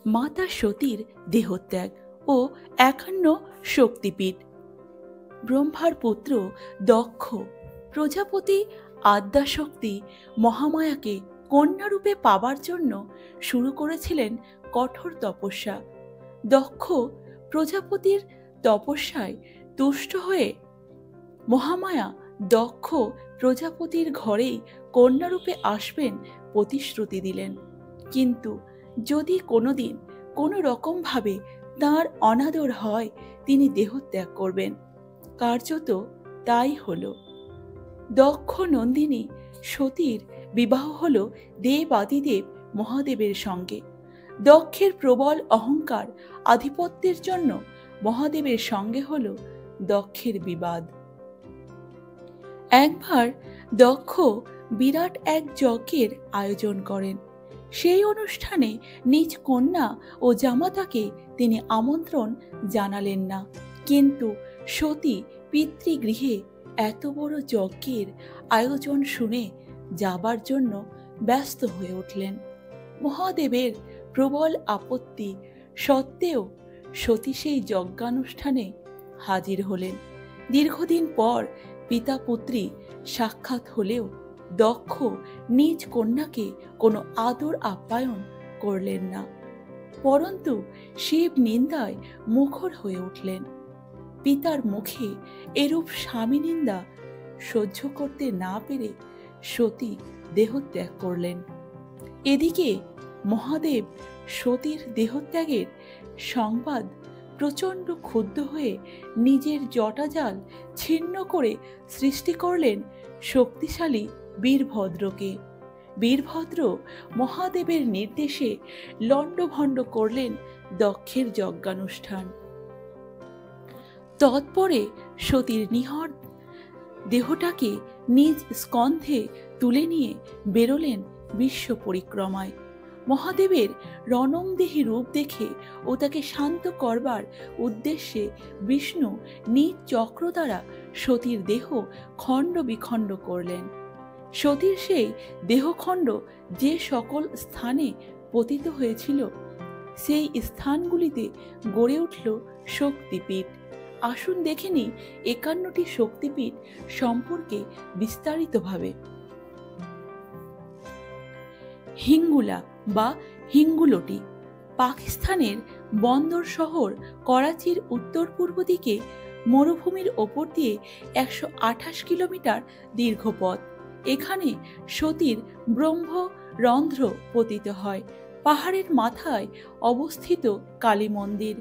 মাতা সতীর দেহত্যাগ ও 51 শক্তিপীঠ। ব্রহ্মার পুত্র দক্ষ প্রজাপতি আদ্যাশক্তি মহামায়াকে কন্যারূপে পাবার জন্য শুরু করেছিলেন কঠোর তপস্যা। দক্ষ প্রজাপতির তপস্যায় তুষ্ট হয়ে মহামায়া দক্ষ প্রজাপতির ঘরেই কন্যারূপে আসবেন প্রতিশ্রুতি দিলেন। কিন্তু যদি কোনোদিন কোনো রকমভাবে তাঁর অনাদর হয়, তিনি দেহত্যাগ করবেন। কার্যত তাই হল। দক্ষ নন্দিনী সতীর বিবাহ হল দেবাদিদেব মহাদেবের সঙ্গে। দক্ষের প্রবল অহংকার আধিপত্যের জন্য মহাদেবের সঙ্গে হল দক্ষের বিবাদ। একবার দক্ষ বিরাট এক যজ্ঞের আয়োজন করেন। সেই অনুষ্ঠানে নিজ কন্যা ও জামাতাকে তিনি আমন্ত্রণ জানালেন না, কিন্তু সতী পিতৃগৃহে এত বড় যজ্ঞের আয়োজন শুনে যাবার জন্য ব্যস্ত হয়ে উঠলেন। মহাদেবের প্রবল আপত্তি সত্ত্বেও সতী সেই যজ্ঞানুষ্ঠানে হাজির হলেন। দীর্ঘদিন পর পিতা পুত্রী সাক্ষাৎ হলেও দক্ষ নিজ কন্যাকে কোনো আদর আপ্যায়ন করলেন না, পরন্তু শিব নিন্দায় মুখর হয়ে উঠলেন। পিতার মুখে এরূপ স্বামী নিন্দা সহ্য করতে না পেরে সতী দেহত্যাগ করলেন। এদিকে মহাদেব সতীর দেহত্যাগের সংবাদ প্রচণ্ড ক্ষুব্ধ হয়ে নিজের জটাজাল ছিন্ন করে সৃষ্টি করলেন শক্তিশালী বীরভদ্রকে। বীরভদ্র মহাদেবের নির্দেশে লণ্ডভণ্ড করলেন দক্ষের যজ্ঞানুষ্ঠান। তৎপরে সতীর নিহর দেহটাকে নিজ স্কন্ধে তুলে নিয়ে বেরোলেন বিশ্ব পরিক্রমায়। মহাদেবের রণংদেহী রূপ দেখে ও তাকে শান্ত করবার উদ্দেশ্যে বিষ্ণু নিজ চক্র দ্বারা সতীর দেহ খণ্ড বিখণ্ড করলেন। সতীর সেই দেহখণ্ড যে সকল স্থানে পতিত হয়েছিল, সেই স্থানগুলিতে গড়ে উঠল শক্তিপীঠ। আসুন দেখে নিই 51টি শক্তিপীঠ সম্পর্কে বিস্তারিতভাবে। হিঙ্গুলা বা হিঙ্গুলটি পাকিস্তানের বন্দর শহর করাচির উত্তর পূর্ব দিকে মরুভূমির ওপর দিয়ে 128 কিলোমিটার দীর্ঘ পথ। এখানে সতীর ব্রহ্মরন্ধ্র পতিত হয়। পাহাড়ের মাথায় অবস্থিত কালী মন্দির।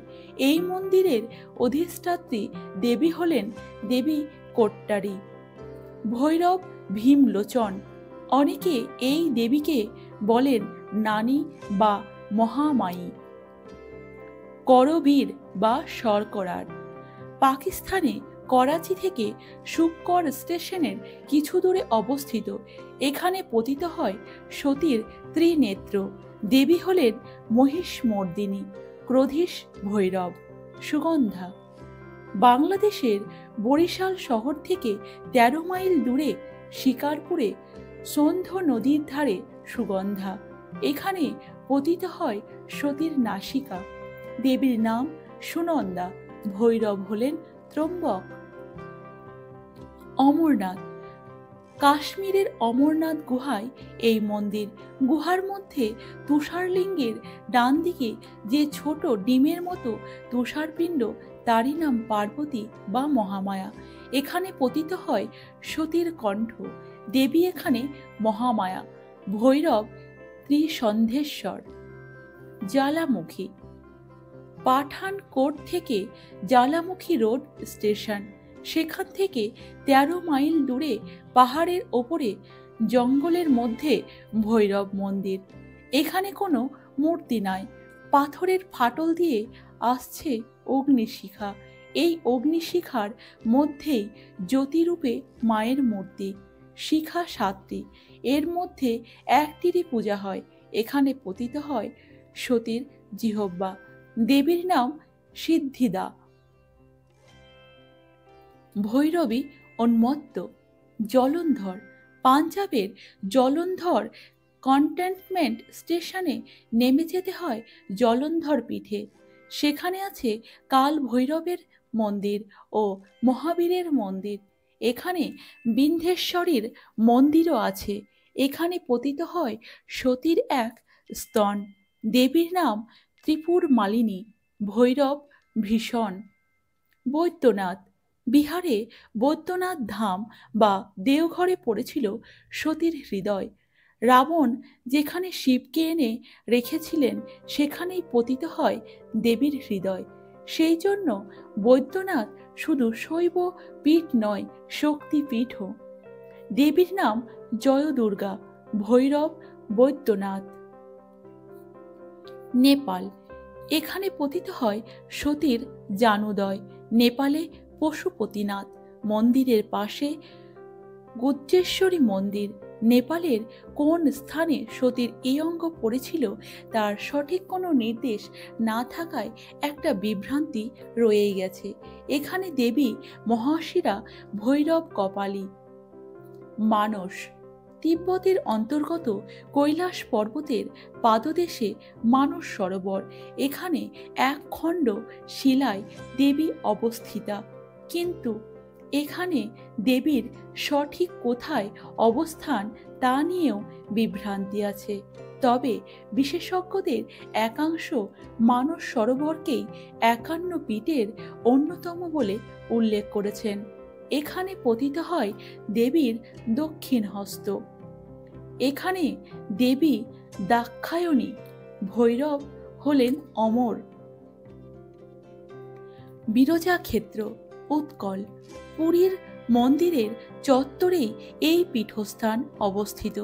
এই মন্দিরের অধিষ্ঠাত্রী দেবী হলেন দেবী কোট্টারী। ভৈরব ভীমলোচন। অনেকে এই দেবীকে বলেন নানী বা মহামায়ী। করবীর বা শর্করার। পাকিস্তানে করাচি থেকে শুক্কর স্টেশনের কিছু দূরে অবস্থিত। এখানে পতিত হয় সতীর ত্রিনেত্র। দেবী হলেন মহিষমর্দিনী, ক্রোধীশ ভৈরব। সুগন্ধা। বাংলাদেশের বরিশাল শহর থেকে 13 মাইল দূরে শিকারপুরে সন্ধ নদীর ধারে সুগন্ধা। এখানে পতিত হয় সতীর নাসিকা। দেবীর নাম সুনন্দা। ভৈরব হলেন ত্রম্বক। অমরনাথ। কাশ্মীরের অমরনাথ গুহায় এই মন্দির। গুহার মধ্যে তুষারলিঙ্গের ডান দিকে যে ছোট ডিমের মতো তুষারপিণ্ড, তারই নাম পার্বতী বা মহামায়া। এখানে পতিত হয় সতীর কণ্ঠ। দেবী এখানে মহামায়া। ভৈরব ত্রিসন্ধেশ্বর। জ্বালামুখী। পাঠানকোট থেকে জ্বালামুখী রোড স্টেশন। সেখান থেকে 13 মাইল দূরে পাহাড়ের ওপরে জঙ্গলের মধ্যে ভৈরব মন্দির। এখানে কোনো মূর্তি নাই, পাথরের ফাটল দিয়ে আসছে অগ্নিশিখা। এই অগ্নিশিখার মধ্যেই জ্যোতিরূপে মায়ের মূর্তি। শিখা 7টি, এর মধ্যে একটিরই পূজা হয়। এখানে পতিত হয় সতীর জিহ্বা। দেবীর নাম সিদ্ধিদা। ভৈরবী উন্মত্ত। জলন্ধর। পাঞ্জাবের জলন্ধর কন্টেনমেন্ট স্টেশনে নেমে যেতে হয় জলন্ধর পীঠে। সেখানে আছে কাল ভৈরবের মন্দির ও মহাবীরের মন্দির। এখানে বিন্ধেশ্বরীর মন্দিরও আছে। এখানে পতিত হয় সতীর এক স্তন। দেবীর নাম ত্রিপুর মালিনী, ভৈরব ভীষণ। বৈদ্যনাথ বিহারে বৈদ্যনাথ ধাম বা দেওঘরে পড়েছিল সতীর হৃদয়। রাবণ যেখানে শিবকে এনে রেখেছিলেন সেখানেই পতিত হয় দেবীর হৃদয়। সেই জন্য বৈদ্যনাথ শুধু শৈব পীঠ নয়, শক্তিপীঠও। দেবীর নাম জয়দুর্গা, ভৈরব, বৈদ্যনাথ। নেপাল এখানে পতিত হয় সতীর জানুদয়। নেপালে পশুপতিনাথ মন্দিরের পাশে গুজ্জেশ্বরী মন্দির। নেপালের কোন স্থানে সতীর এই অঙ্গ পড়েছিল তার সঠিক কোনো নির্দেশ না থাকায় একটা বিভ্রান্তি রয়েই গেছে। এখানে দেবী মহাশিরা ভৈরব কপালী। মানস তিব্বতের অন্তর্গত কৈলাস পর্বতের পাদদেশে মানস সরোবর। এখানে এক খণ্ড শিলায় দেবী অবস্থিতা, কিন্তু এখানে দেবীর সঠিক কোথায় অবস্থান তা নিয়েও বিভ্রান্তি আছে। তবে বিশেষজ্ঞদের একাংশ মানস সরোবরকেই ৫১ পীঠের অন্যতম বলে উল্লেখ করেছেন। এখানে পতিত হয় দেবীর দক্ষিণ হস্ত। এখানে দেবী দাক্ষায়ণী, ভৈরব হলেন অমর। বিরজা ক্ষেত্র উৎকল পুরীর মন্দিরের চত্বরেই এই পীঠস্থান অবস্থিত।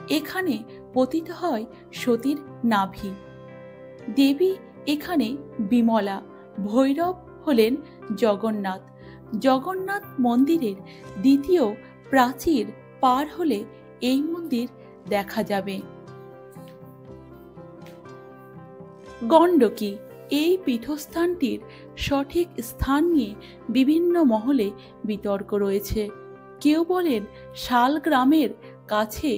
এখানে পতিত হয় সতীর নাভি। দেবী এখানে বিমলা, ভৈরব হলেন জগন্নাথ। জগন্নাথ মন্দিরের দ্বিতীয় প্রাচীর পার হলে এই মন্দির দেখা যাবে। গণ্ডকী এই পীঠস্থানটির সঠিক স্থান নিয়ে বিভিন্ন মহলে বিতর্ক রয়েছে। কেউ বলেন শালগ্রামের কাছে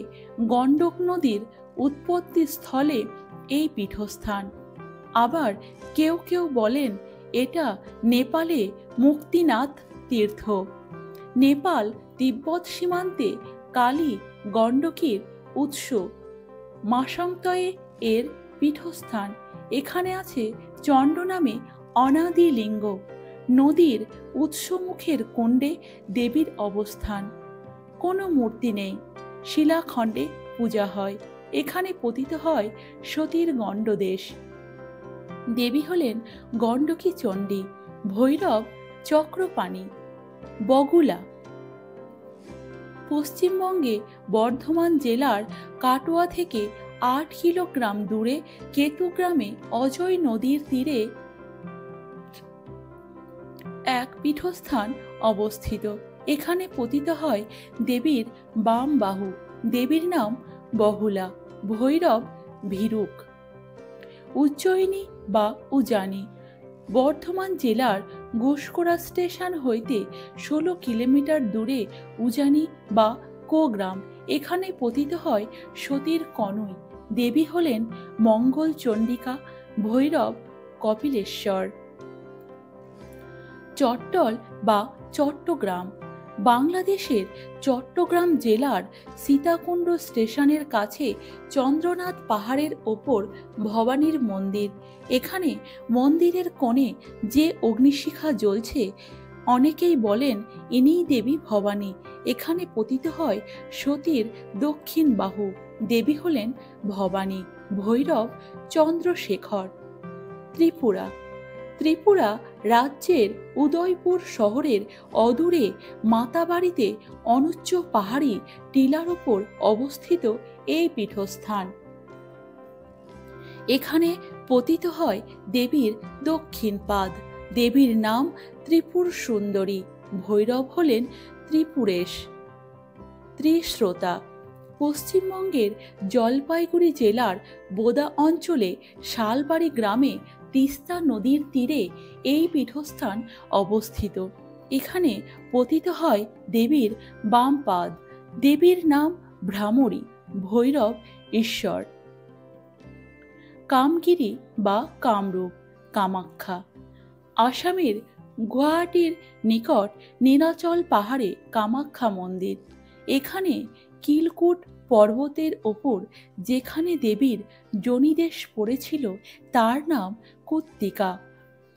গণ্ডক নদীর উৎপত্তি স্থলে এই পীঠস্থান। আবার কেউ কেউ বলেন এটা নেপালে মুক্তিনাথ তীর্থ। নেপাল তিব্বত সীমান্তে কালী গণ্ডকীর উৎস। মাসাংতয়ে এর পীঠস্থান। এখানে আছে চণ্ড নামে অনাদি লিঙ্গ। নদীর উৎসমুখের কুণ্ডে দেবীর অবস্থান। কোনো মূর্তি নেই, শিলাখণ্ডে পূজা হয়। এখানে পতিত হয় সতীর গণ্ডদেশ। দেবী হলেন গণ্ডকী চণ্ডী, ভৈরব চক্রপাণি। বগুলা পশ্চিমবঙ্গে বর্ধমান জেলার কাটোয়া থেকে ৮ কিলোগ্রাম দূরে কেতু গ্রামে অজয় নদীর তীরে এক পীঠস্থান অবস্থিত। এখানে পতিত হয় দেবীর বাম বাহু। দেবীর নাম বহুলা, ভৈরব ভীরুক। উজ্জয়িনী বা উজানি বর্ধমান জেলার ঘুষকোড়া স্টেশন হইতে ১৬ কিলোমিটার দূরে উজানি বা কোগ্রাম। এখানে পতিত হয় সতীর কনুই। দেবী হলেন মঙ্গল চণ্ডিকা, ভৈরব কপিলেশ্বর। চট্টল বা চট্টগ্রাম বাংলাদেশের চট্টগ্রাম জেলার সীতাকুণ্ড স্টেশনের কাছে চন্দ্রনাথ পাহাড়ের ওপর ভবানীর মন্দির। এখানে মন্দিরের কোণে যে অগ্নিশিখা জ্বলছে অনেকেই বলেন ইনিই দেবী ভবানী। এখানে পতিত হয় সতীর দক্ষিণ বাহু। দেবী হলেন ভবানী, ভৈরব চন্দ্রশেখর। ত্রিপুরা ত্রিপুরা রাজ্যের উদয়পুর শহরের অদূরে মাতাবাড়িতে অনুচ্চ পাহাড়ি টিলার উপর অবস্থিত এই পীঠস্থান। এখানে পতিত হয় দেবীর দক্ষিণ পাদ। দেবীর নাম ত্রিপুর সুন্দরী, ভৈরব হলেন ত্রিপুরেশ। ত্রিশ্রোতা পশ্চিমবঙ্গের জলপাইগুড়ি জেলার বোদা অঞ্চলে শালবাড়ি গ্রামে তিস্তা নদীর তীরে এই পীঠস্থান অবস্থিত। এখানে পতিত হয় দেবীর বাম পাদ। দেবীর নাম ভ্রামরী, ভৈরব ঈশ্বর। কামগিরি বা কামরূপ কামাখ্যা। আসামের গুয়াহাটির নিকট নীলাচল পাহাড়ে কামাখ্যা মন্দির। এখানে কিলকুট পর্বতের ওপর যেখানে দেবীর যোনিদেশ পড়েছিল তার নাম কুত্তিকা।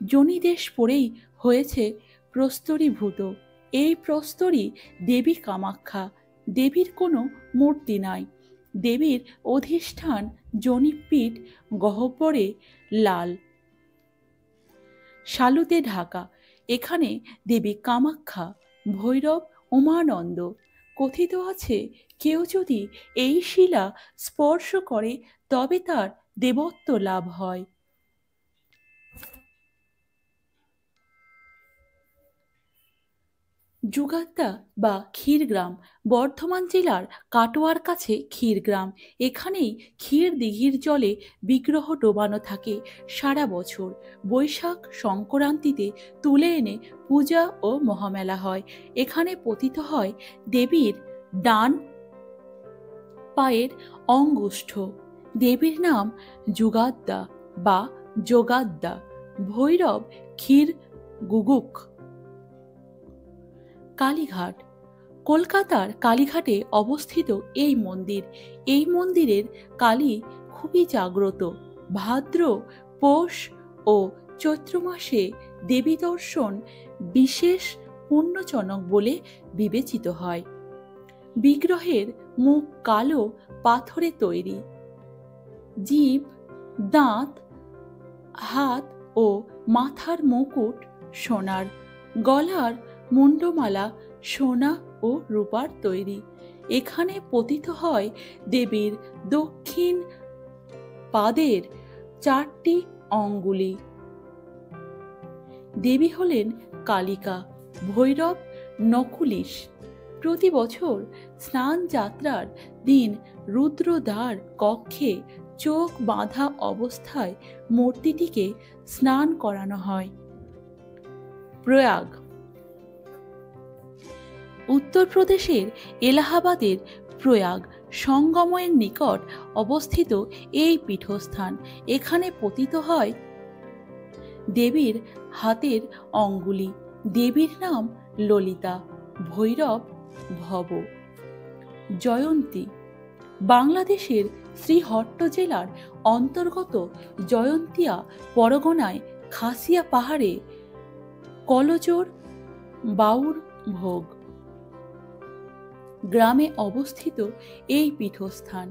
যোনিদেশ পড়েই হয়েছে প্রস্তরীভূত। এই প্রস্তরী দেবী কামাখ্যা। দেবীর কোনো মূর্তি নাই। দেবীর অধিষ্ঠান যোনিপীঠ গহ্বরে লাল শালুতে ঢাকা। এখানে দেবী কামাখ্যা, ভৈরব, উমানন্দ। কথিত আছে কেউ যদি এই শিলা স্পর্শ করে তবে তার দেবত্ব লাভ হয়। যুগাদ্দা বা ক্ষীরগ্রাম বর্ধমান জেলার কাটোয়ার কাছে ক্ষীরগ্রাম। এখানেই ক্ষীর দিঘির জলে বিগ্রহ ডোবানো থাকে সারা বছর। বৈশাখ সংক্রান্তিতে তুলে এনে পূজা ও মহামেলা হয়। এখানে পতিত হয় দেবীর ডান পায়ের অঙ্গুষ্ঠ। দেবীর নাম যুগাদ্দা বা যোগাদ্দা। ভৈরব ক্ষীর গুগুক। কালীঘাট। কলকাতার কালীঘাটে অবস্থিত এই মন্দির। এই মন্দিরের কালী খুবই জাগ্রত। ভাদ্র, পৌষ ও চৈত্র মাসে দেবী দর্শন বিশেষ পুণ্যজনক বলে বিবেচিত হয়। বিগ্রহের মুখ কালো পাথরে তৈরি। জিভ, দাঁত, হাত ও মাথার মুকুট সোনার। গলার মুন্ডমালা সোনা ও রূপার তৈরি। এখানে পতিত হয় দেবীর দক্ষিণ পাদের 4টি অঙ্গুলি। দেবী হলেন কালিকা, ভৈরব নকুলিশ। প্রতি বছর স্নান যাত্রার দিন রুদ্রদ্বার কক্ষে চোখ বাঁধা অবস্থায় মূর্তিটিকে স্নান করানো হয়। প্রয়াগ। উত্তরপ্রদেশের এলাহাবাদের প্রয়াগ সঙ্গমের নিকট অবস্থিত এই পীঠস্থান। এখানে পতিত হয় দেবীর হাতের অঙ্গুলি। দেবীর নাম ললিতা, ভৈরব ভব। জয়ন্তী। বাংলাদেশের শ্রীহট্ট জেলার অন্তর্গত জয়ন্তিয়া পরগনায় খাসিয়া পাহাড়ে কলজোর বাউর ভোগ গ্রামে অবস্থিত এই পীঠস্থান।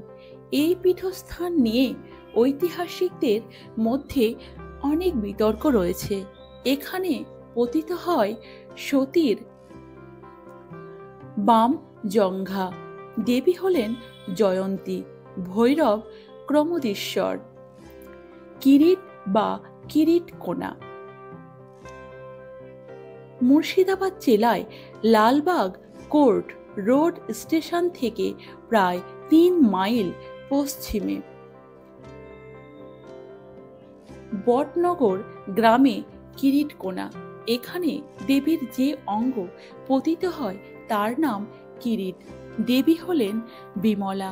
এই পীঠস্থান নিয়ে ঐতিহাসিকদের মধ্যে অনেক বিতর্ক রয়েছে। এখানে পতিত হয় সতীর বাম জঙ্ঘা। দেবী হলেন জয়ন্তী, ভৈরব ক্রমদীশ্বর। কিরিট বা কিরিট কোনা। মুর্শিদাবাদ জেলায় লালবাগ কোর্ট রোড স্টেশন থেকে প্রায় 3 মাইল পশ্চিমে বটনগর গ্রামে কিরিটকোনা। এখানে দেবীর যে অঙ্গ পতিত হয় তার নাম কিরিট। দেবী হলেন বিমলা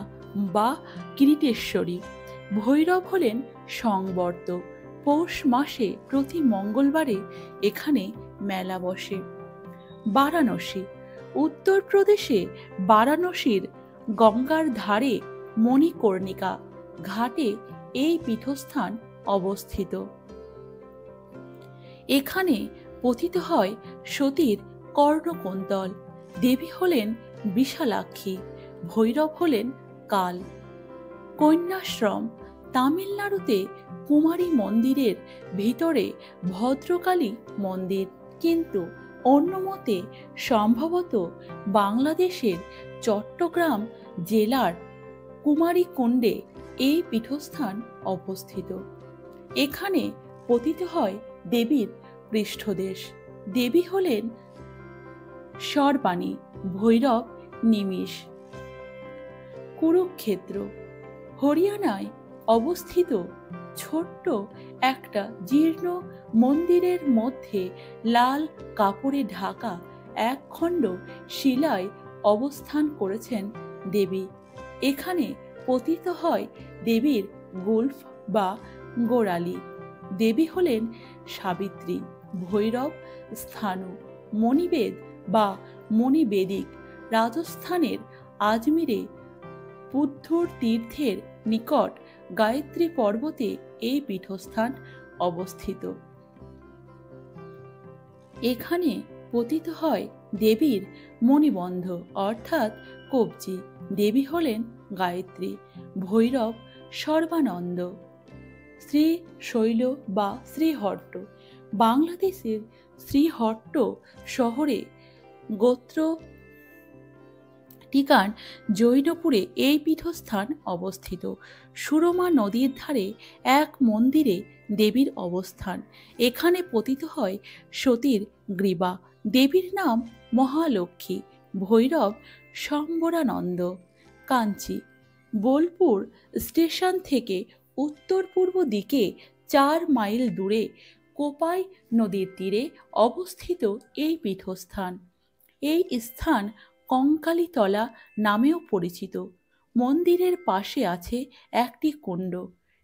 বা কিরিটেশ্বরী। ভৈরব হলেন সংবর্ত। পৌষ মাসে প্রতি মঙ্গলবারে এখানে মেলা বসে। বারাণসী। উত্তরপ্রদেশে বারাণসীর গঙ্গার ধারে মণিকর্ণিকা ঘাটে এই পীঠস্থান অবস্থিত। এখানে পতিত হয় সতীর কর্ণকুন্তল। দেবী হলেন বিশালাক্ষী, ভৈরব হলেন কাল। কন্যাশ্রম। তামিলনাড়ুতে কুমারী মন্দিরের ভিতরে ভদ্রকালী মন্দির, কিন্তু অন্য মতে সম্ভবত বাংলাদেশের চট্টগ্রাম জেলার কুমারীকুণ্ডে এই পীঠস্থান অবস্থিত। এখানে পতিত হয় দেবীর পৃষ্ঠদেশ। দেবী হলেন সর্বাণী, ভৈরব নিমিষ। কুরুক্ষেত্র। হরিয়ানায় অবস্থিত ছোট্ট একটা জীর্ণ মন্দিরের মধ্যে লাল কাপড়ে ঢাকা একখণ্ড শিলায় অবস্থান করেছেন দেবী। এখানে পতিত হয় দেবীর গুল্ফ বা গোড়ালি। দেবী হলেন সাবিত্রী, ভৈরব স্থানু, মণিবেদ বা মণিবেদিক। রাজস্থানের আজমিরে বুদ্ধর তীর্থের নিকট গায়ত্রী পর্বতে এই পীঠস্থান অবস্থিত। এখানে পতিত হয় দেবীর মণিবন্ধ অর্থাৎ কবজি। দেবী হলেন গায়ত্রী, ভৈরব সর্বানন্দ। শ্রীশৈল বা শ্রীহট্ট, বাংলাদেশের শ্রীহট্ট শহরে গোত্র টিকান জৈনপুরে এই পীঠস্থান অবস্থিত। সুরমা নদীর ধারে এক মন্দিরে দেবীর অবস্থান। এখানে পতিত হয় সতীর গ্রীবা। দেবীর নাম মহালক্ষ্মী, ভৈরব সম্বরানন্দ। কাঞ্চি, বোলপুর স্টেশন থেকে উত্তর পূর্ব দিকে 4 মাইল দূরে কোপাই নদীর তীরে অবস্থিত এই পীঠস্থান। এই স্থান কঙ্কালীতলা নামেও পরিচিত। মন্দিরের পাশে আছে একটি কুণ্ড,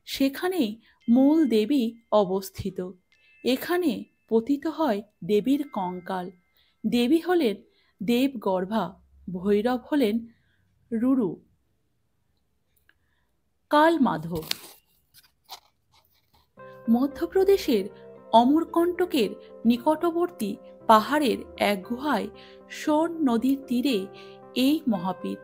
সেখানেই মূল দেবী অবস্থিত। এখানে পতিত হয় দেবীর কঙ্কাল। দেবী হলেন দেবগর্ভা, ভৈরব হলেন রুরু। কালমাধব, মধ্যপ্রদেশের অমরকণ্টকের নিকটবর্তী পাহাড়ের এক গুহায় সোন নদীর তীরে এই মহাপীঠ।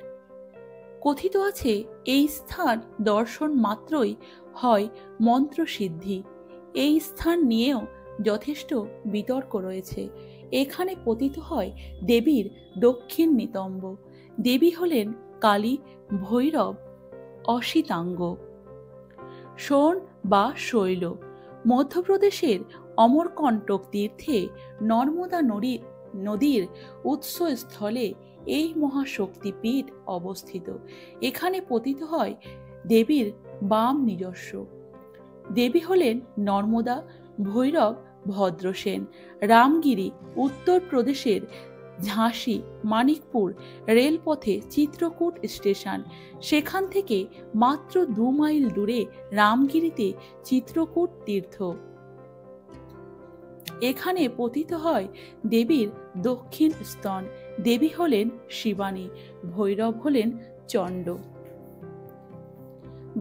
কথিত আছে এই স্থান দর্শন মাত্রই হয় মন্ত্রসিদ্ধি। এই স্থান নিয়েও যথেষ্ট বিতর্ক রয়েছে। এখানে পতিত হয় দেবীর দক্ষিণ নিতম্ব। দেবী হলেন কালী, ভৈরব অসিতাঙ্গ। সোন বা শৈল, মধ্যপ্রদেশের অমরকণ্টক তীর্থে নর্মদা নদীর উৎসস্থলে এই মহাশক্তিপীঠ অবস্থিত। এখানে পতিত হয় দেবীর বাম নিজস্ব। দেবী হলেন নর্মদা, ভৈরব ভদ্রসেন। রামগিরি, উত্তরপ্রদেশের ঝাঁসি মানিকপুর রেলপথে চিত্রকূট স্টেশন, সেখান থেকে মাত্র 2 মাইল দূরে রামগিরিতে চিত্রকূট তীর্থ। এখানে পতিত হয় দেবীর দক্ষিণ স্তন। দেবী হলেন শিবানী, ভৈরব হলেন চণ্ড।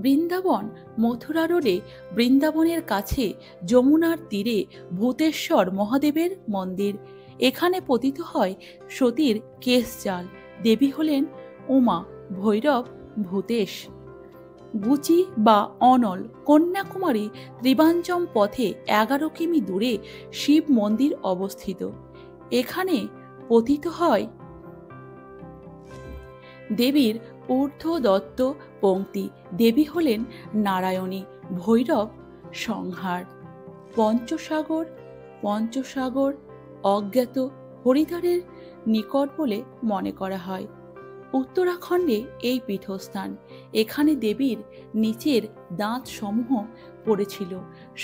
বৃন্দাবন, মথুরা রোডে বৃন্দাবনের কাছে যমুনার তীরে ভূতেশ্বর মহাদেবের মন্দির। এখানে পতিত হয় সতীর কেশজাল। দেবী হলেন উমা, ভৈরব ভূতেশ। গুচি বা অনল, কন্যাকুমারী ত্রিবাঞ্চম পথে 11 কিমি দূরে শিব মন্দির অবস্থিত। এখানে পতিত হয় দেবীর ঊর্ধ্বদত্ত পংক্তি। দেবী হলেন নারায়ণী, ভৈরব সংহার। পঞ্চসাগর অজ্ঞাত হরিদ্বারের নিকট বলে মনে করা হয়। উত্তরাখণ্ডে এই পীঠস্থান। এখানে দেবীর নিচের দাঁত সমূহ পড়েছিল।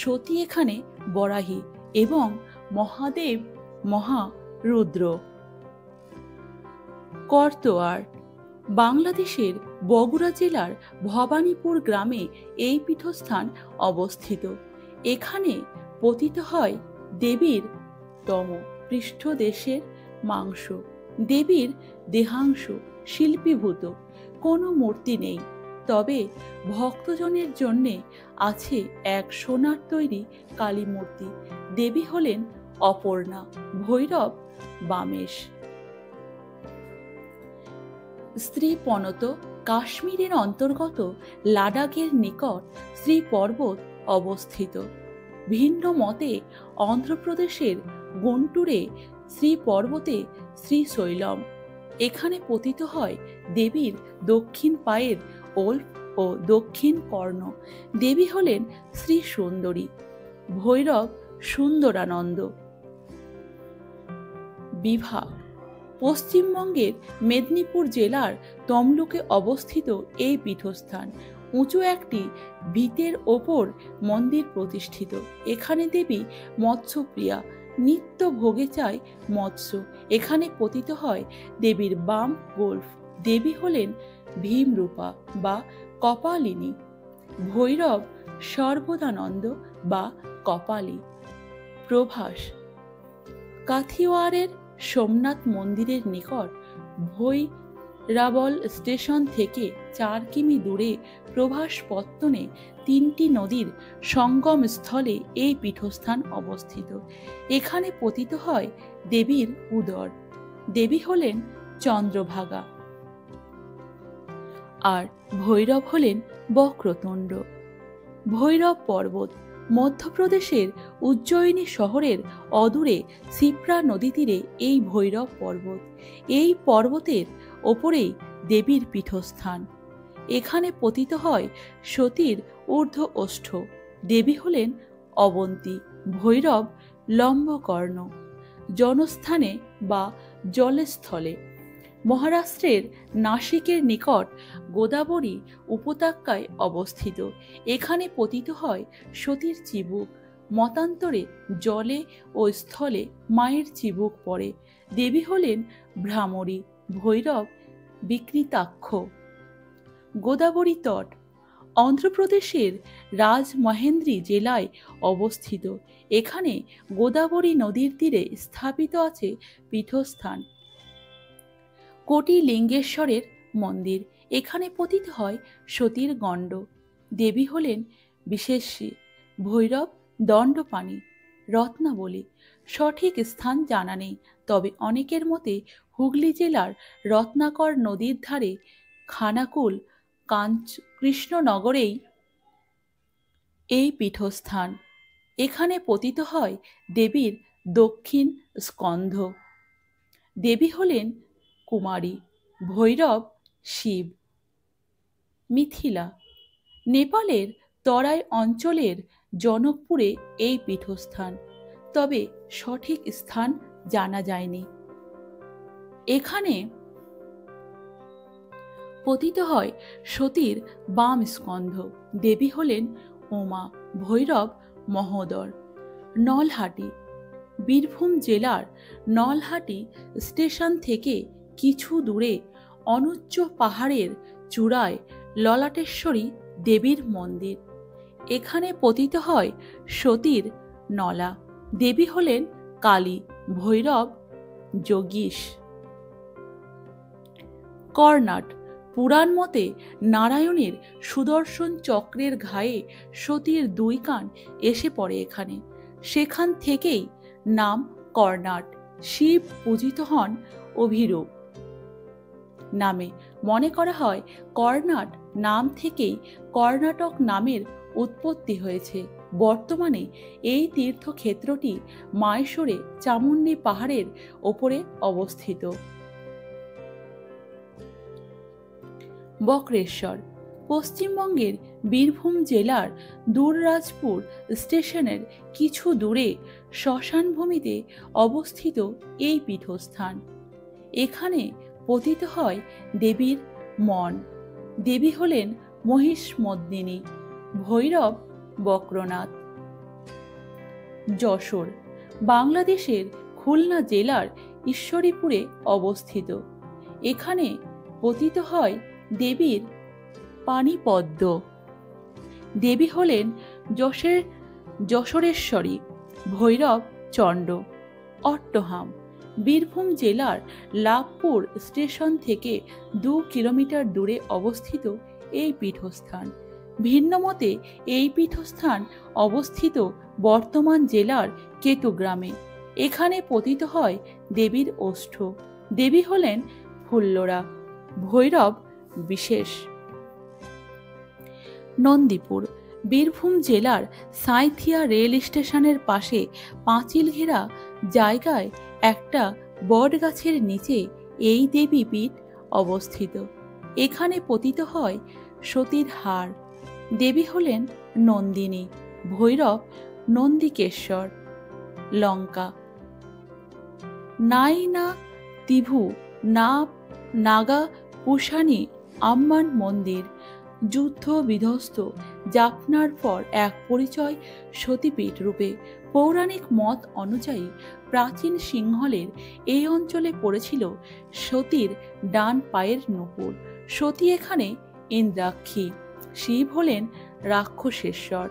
সতী এখানে বরাহী এবং মহাদেব মহারুদ্র। করতোয়ার, বাংলাদেশের বগুড়া জেলার ভবানীপুর গ্রামে এই পীঠস্থান অবস্থিত। এখানে পতিত হয় দেবীর তম পৃষ্ঠদেশের মাংস। দেবীর দেহাংশ শিল্পীভূত, কোনো মূর্তি নেই, তবে ভক্তজনের জন্য আছে এক সোনার তৈরি কালী মূর্তি। দেবী হলেন অপর্ণা, ভৈরব বামেশ। শ্রীপনত, কাশ্মীরের অন্তর্গত লাদাখের নিকট শ্রী পর্বত অবস্থিত। ভিন্ন মতে অন্ধ্রপ্রদেশের গুন্টুরে শ্রী পর্বতে শ্রীশৈলম। এখানে পতিত হয় দেবীর দক্ষিণ পায়ের ওল্ফ ও দক্ষিণ কর্ণ। দেবী হলেন শ্রী সুন্দরী, ভৈরব সুন্দরানন্দ। বিভাগ, পশ্চিমবঙ্গের মেদিনীপুর জেলার তমলুকে অবস্থিত এই পীঠস্থান। উঁচু একটি ভিতের ওপর মন্দির প্রতিষ্ঠিত। এখানে দেবী মৎস্যপ্রিয়া, নিত্য ভোগে চায় মৎস্য। এখানে পতিত হয় দেবীর বাম গোল্ফ। দেবী হলেন ভীমরূপা বা কপালিনী, ভৈরব সর্বদানন্দ বা কপালী, প্রভাস। কাথিওয়াড়ের সোমনাথ মন্দিরের নিকট ভৈরাবল স্টেশন থেকে 4 কিমি দূরে প্রভাস পত্তনে 3টি নদীর সঙ্গম স্থলে এই পীঠস্থান অবস্থিত। এখানে পতিত হয় দেবীর উদর। দেবী হলেন চন্দ্রভাগা আর ভৈরব হলেন বক্রতুণ্ড। ভৈরব পর্বত মধ্যপ্রদেশের উজ্জয়িনী শহরের অদূরে সিপ্রা নদী তীরে এই ভৈরব পর্বত। এই পর্বতের ওপরেই দেবীর পীঠস্থান। এখানে পতিত হয় সতীর ঊর্ধ্ব ওষ্ঠ। দেবী হলেন অবন্তী, ভৈরব লম্বকর্ণ। জনস্থানে বা জলস্থলে মহারাষ্ট্রের নাসিকের নিকট গোদাবরী উপত্যকায় অবস্থিত। এখানে পতিত হয় সতীর চিবুক। মতান্তরে জলে ও স্থলে মায়ের চিবুক পড়ে। দেবী হলেন ভ্রামরী, ভৈরব বিকৃতাক্ষ। গোদাবরী তট অন্ধ্রপ্রদেশের রাজমহেন্দ্রী জেলায় অবস্থিত। এখানে গোদাবরী নদীর তীরে স্থাপিত আছে পীঠস্থান কোটিলিঙ্গেশ্বরের মন্দির। এখানে পতিত হয় সতীর গণ্ড। দেবী হলেন বিশেষ্যী, ভৈরব দণ্ডপাণি, রত্নাবলী। সঠিক স্থান জানা নেই, তবে অনেকের মতে হুগলি জেলার রত্নাকর নদীর ধারে খানাকুল কৃষ্ণনগরেই এই পীঠস্থান। এখানে পতিত হয় দেবীর দক্ষিণ স্কন্ধ। দেবী হলেন কুমারী, ভৈরব শিব। মিথিলা নেপালের তরাই অঞ্চলের জনকপুরে এই পীঠস্থান, তবে সঠিক স্থান জানা যায়নি। এখানে পতিত হয় সতীর বাম স্কন্ধ। দেবী হলেন উমা, ভৈরব মহোদর। নলহাটি বীরভূম জেলার নলহাটি স্টেশন থেকে কিছু দূরে অনুচ্চ পাহাড়ের চূড়ায় ললাটেশ্বরী দেবীর মন্দির। এখানে পতিত হয় সতীর নলা। দেবী হলেন কালী, ভৈরব যোগীশ। কর্ণাট পুরাণ মতে নারায়ণের সুদর্শন চক্রের ঘায়ে সতীর 2 কান এসে পড়ে এখানে। সেখান থেকেই নাম কর্ণাট। শিব পূজিত হন অভিরূপ নামে। মনে করা হয় কর্ণাট নাম থেকেই কর্ণাটক নামের উৎপত্তি হয়েছে। বর্তমানে এই তীর্থক্ষেত্রটি মাইসোরে চামুন্ডি পাহাড়ের ওপরে অবস্থিত। বক্রেশ্বর পশ্চিমবঙ্গের বীরভূম জেলার দুররাজপুর স্টেশনের কিছু দূরে শ্মশান ভূমিতে অবস্থিত এই পীঠস্থান। এখানে পতিত হয় দেবীর মন। দেবী হলেন মহিষমর্দিনী, ভৈরব বক্রনাথ। যশোর বাংলাদেশের খুলনা জেলার ঈশ্বরীপুরে অবস্থিত। এখানে পতিত হয় দেবীর পানিপদ্ম। দেবী হলেন যশোরেশ্বরী, ভৈরব চণ্ড। অট্টহাম বীরভূম জেলার লাভপুর স্টেশন থেকে 2 কিলোমিটার দূরে অবস্থিত এই পীঠস্থান। ভিন্নমতে এই পীঠস্থান অবস্থিত বর্তমান জেলার কেতুগ্রামে। এখানে পতিত হয় দেবীর ওষ্ঠ। দেবী হলেন ফুল্লরা, ভৈরব বিশেষ। নন্দীপুর বীরভূম জেলার সাঁইথিয়া রেল স্টেশনের পাশে পাঁচিল ঘেরা জায়গায় একটা বটগাছের নিচে এই দেবী পীঠ অবস্থিত। এখানে পতিত হয় সতীর হার। দেবী হলেন নন্দিনী, ভৈরব নন্দিকেশ্বর। লঙ্কা নাইনা তিভু নাগা কুশানী আম্মান মন্দির যুদ্ধ বিধ্বস্ত জাফনার পর এক পরিচয় সতীপীঠ রূপে। পৌরাণিক মত অনুযায়ী প্রাচীন সিংহলের এই অঞ্চলে পড়েছিল সতীর ডান পায়ের নুপুর। সতী এখানে ইন্দ্রাক্ষী। শিব হলেন রাক্ষসেশ্বর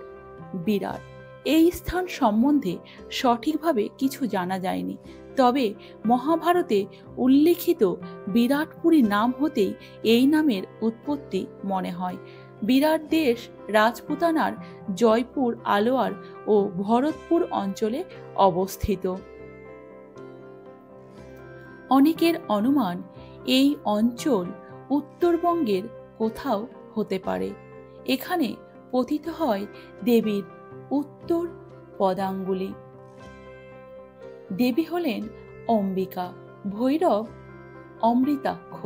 বিরাট। এই স্থান সম্বন্ধে সঠিকভাবে কিছু জানা যায়নি, তবে মহাভারতে উল্লেখিত বিরাটপুরী নাম হতেই এই নামের উৎপত্তি মনে হয়। বিরাট দেশ রাজপুতানার জয়পুর, আলোয়ার ও ভরতপুর অঞ্চলে অবস্থিত। অনেকের অনুমান এই অঞ্চল উত্তরবঙ্গের কোথাও হতে পারে। এখানে পতিত হয় দেবীর উত্তর পদাঙ্গুলি। দেবী হলেন অম্বিকা, ভৈরব অমৃতাক্ষ।